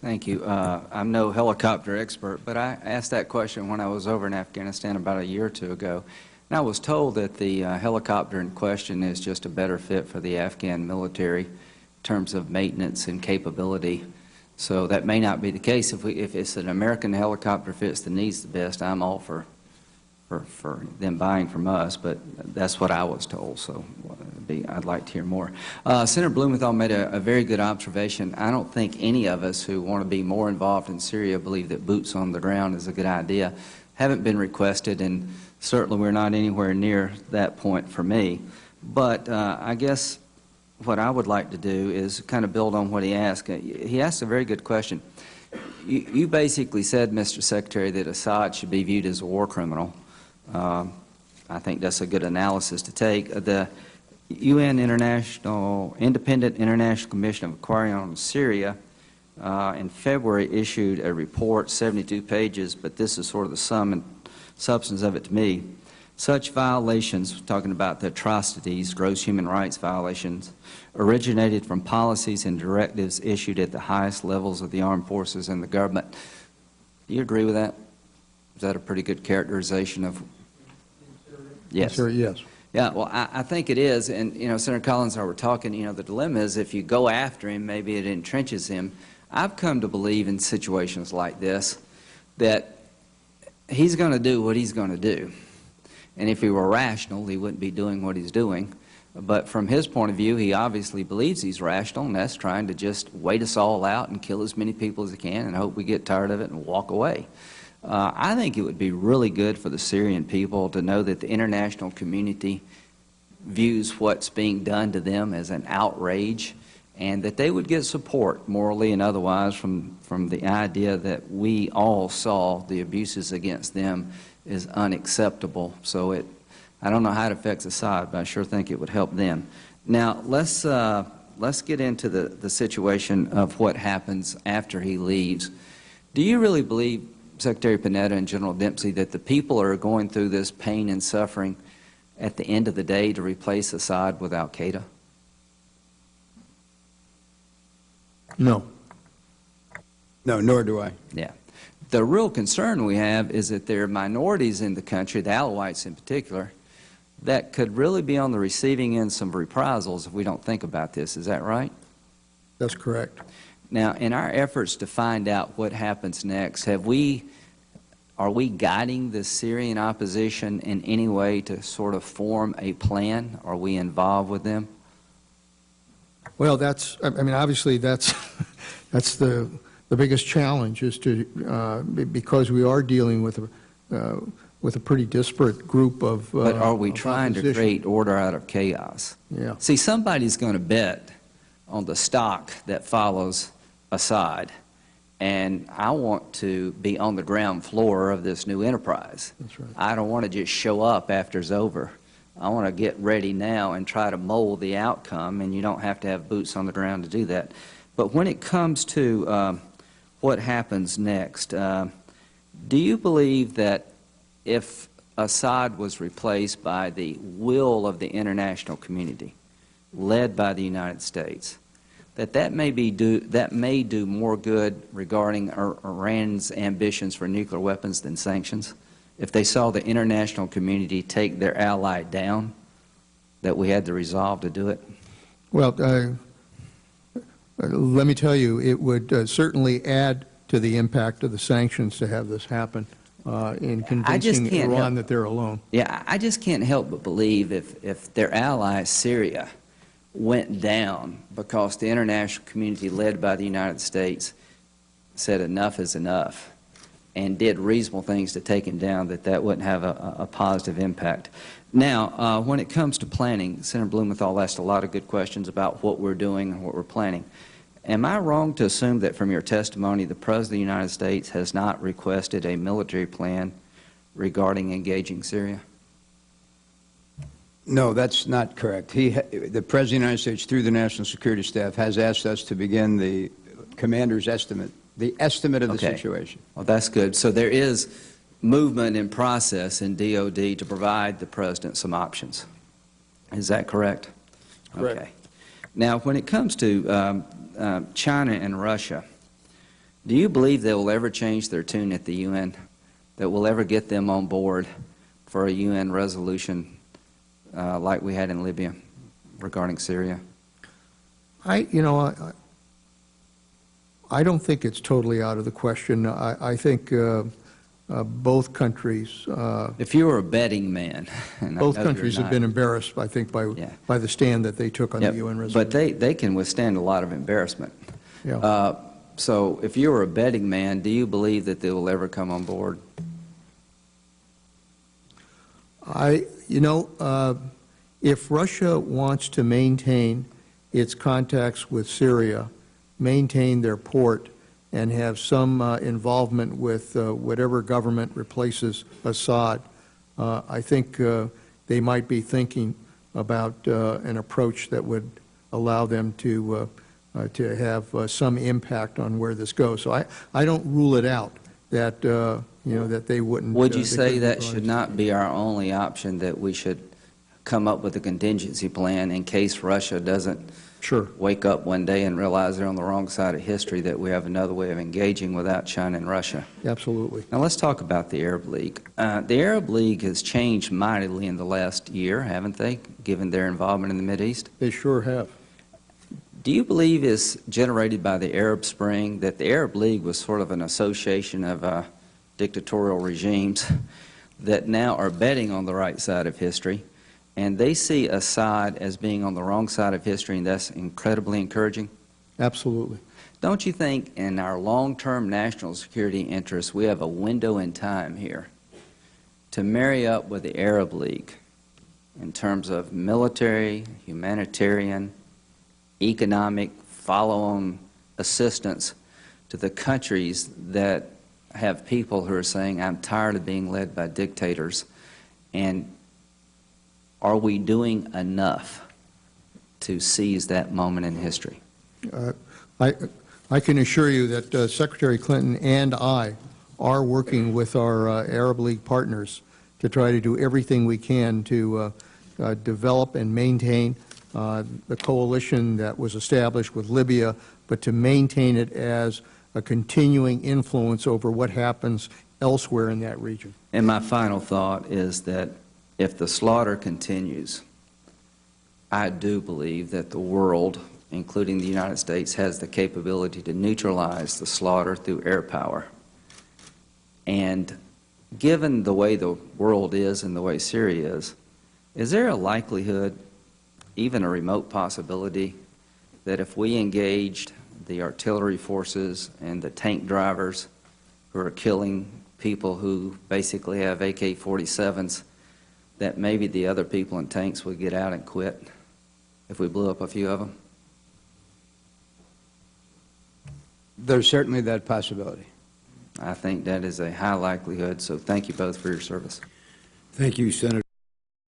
Thank you. I'm no helicopter expert, but I asked that question when I was over in Afghanistan about a year or two ago. And I was told that the helicopter in question is just a better fit for the Afghan military in terms of maintenance and capability. So that may not be the case. If it's an American helicopter fits the needs the best, I'm all for them buying from us, but that's what I was told, so I'd like to hear more. Senator Blumenthal made a very good observation. I don't think any of us who want to be more involved in Syria believe that boots on the ground is a good idea. Haven't been requested, and certainly we're not anywhere near that point for me. But I guess what I would like to do is kind of build on what he asked. He asked a very good question. You basically said, Mr. Secretary, that Assad should be viewed as a war criminal. I think that's a good analysis to take. The UN Independent International Commission of Inquiry on Syria in February issued a report, 72 pages, but this is sort of the sum and substance of it to me. Such violations, talking about the atrocities, gross human rights violations, originated from policies and directives issued at the highest levels of the armed forces and the government. Do you agree with that? Is that a pretty good characterization of? Yes. Sir, yes. Yeah, well, I think it is. And, you know, Senator Collins and I were talking, you know, the dilemma is if you go after him, maybe it entrenches him. I've come to believe in situations like this that he's going to do what he's going to do. And if he were rational, he wouldn't be doing what he's doing. But from his point of view, he obviously believes he's rational, and that's trying to just wait us all out and kill as many people as he can and hope we get tired of it and walk away. I think it would be really good for the Syrian people to know that the international community views what's being done to them as an outrage, and that they would get support, morally and otherwise, from the idea that we all saw the abuses against them is unacceptable. So I don't know how it affects Assad, but I sure think it would help them. Now, let's get into the situation of what happens after he leaves. Do you really believe, Secretary Panetta and General Dempsey, that the people are going through this pain and suffering at the end of the day to replace Assad with al-Qaeda? No. No, nor do I. Yeah. The real concern we have is that there are minorities in the country, the Alawites in particular, that could really be on the receiving end of some reprisals if we don't think about this. Is that right? That's correct. Now, in our efforts to find out what happens next, are we guiding the Syrian opposition in any way to sort of form a plan? Are we involved with them? Well, I mean, obviously that's the biggest challenge is to because we are dealing with a pretty disparate group of But are we trying to create order out of chaos? Yeah. See, somebody's going to bet on the stock that follows Assad, and I want to be on the ground floor of this new enterprise. That's right. I don't want to just show up after it's over. I want to get ready now and try to mold the outcome, and you don't have to have boots on the ground to do that. But when it comes to what happens next, do you believe that if Assad was replaced by the will of the international community, led by the United States, that may do more good regarding Iran's ambitions for nuclear weapons than sanctions? If they saw the international community take their ally down, that we had the resolve to do it? Well, let me tell you, it would certainly add to the impact of the sanctions to have this happen in convincing Iran that they're alone. Yeah, I just can't help but believe if their ally, Syria, went down because the international community led by the United States said enough is enough and did reasonable things to take him down, that wouldn't have a positive impact. Now, when it comes to planning, Senator Blumenthal asked a lot of good questions about what we're doing and what we're planning. Am I wrong to assume that from your testimony the President of the United States has not requested a military plan regarding engaging Syria? No, that's not correct. The President of the United States, through the National Security Staff, has asked us to begin the commander's estimate, the estimate of the situation. Well, that's good. So there is movement in process in DOD to provide the President some options. Is that correct? Correct. Okay. Now, when it comes to China and Russia, Do you believe they will ever change their tune at the UN, that will ever get them on board for a UN resolution like we had in Libya regarding Syria? I don't think it's totally out of the question. I think both countries, If you were a betting man, and I both know you're countries have not. been embarrassed, I think, by the stand that they took on Yep, the UN resolution. but they can withstand a lot of embarrassment. Yeah. So if you were a betting man, do you believe that they will ever come on board? If Russia wants to maintain its contacts with Syria, maintain their port, and have some involvement with whatever government replaces Assad, I think they might be thinking about an approach that would allow them to have some impact on where this goes. So I don't rule it out that that they wouldn't. Would you they say couldn't that be should brought not be our only option, that we should come up with a contingency plan in case Russia doesn't Sure. wake up one day and realize they're on the wrong side of history, that we have another way of engaging without China and Russia? Absolutely. Now let's talk about the Arab League. The Arab League has changed mightily in the last year, haven't they, given their involvement in the Mideast? They sure have. Do you believe it's generated by the Arab Spring, that the Arab League was sort of an association of dictatorial regimes that now are betting on the right side of history, and they see Assad as being on the wrong side of history, and that's incredibly encouraging? Absolutely. Don't you think in our long-term national security interests we have a window in time here to marry up with the Arab League in terms of military, humanitarian, economic, follow-on assistance to the countries that have people who are saying, I'm tired of being led by dictators? And are we doing enough to seize that moment in history? I can assure you that Secretary Clinton and I are working with our Arab League partners to try to do everything we can to develop and maintain the coalition that was established with Libya, but to maintain it as a continuing influence over what happens elsewhere in that region. And my final thought is that if the slaughter continues, I do believe that the world, including the United States, has the capability to neutralize the slaughter through air power. And given the way the world is and the way Syria is there a likelihood, even a remote possibility, that if we engaged the artillery forces and the tank drivers who are killing people who basically have AK-47s, that maybe the other people in tanks would get out and quit if we blew up a few of them? There's certainly that possibility. I think that is a high likelihood, so thank you both for your service. Thank you, Senator.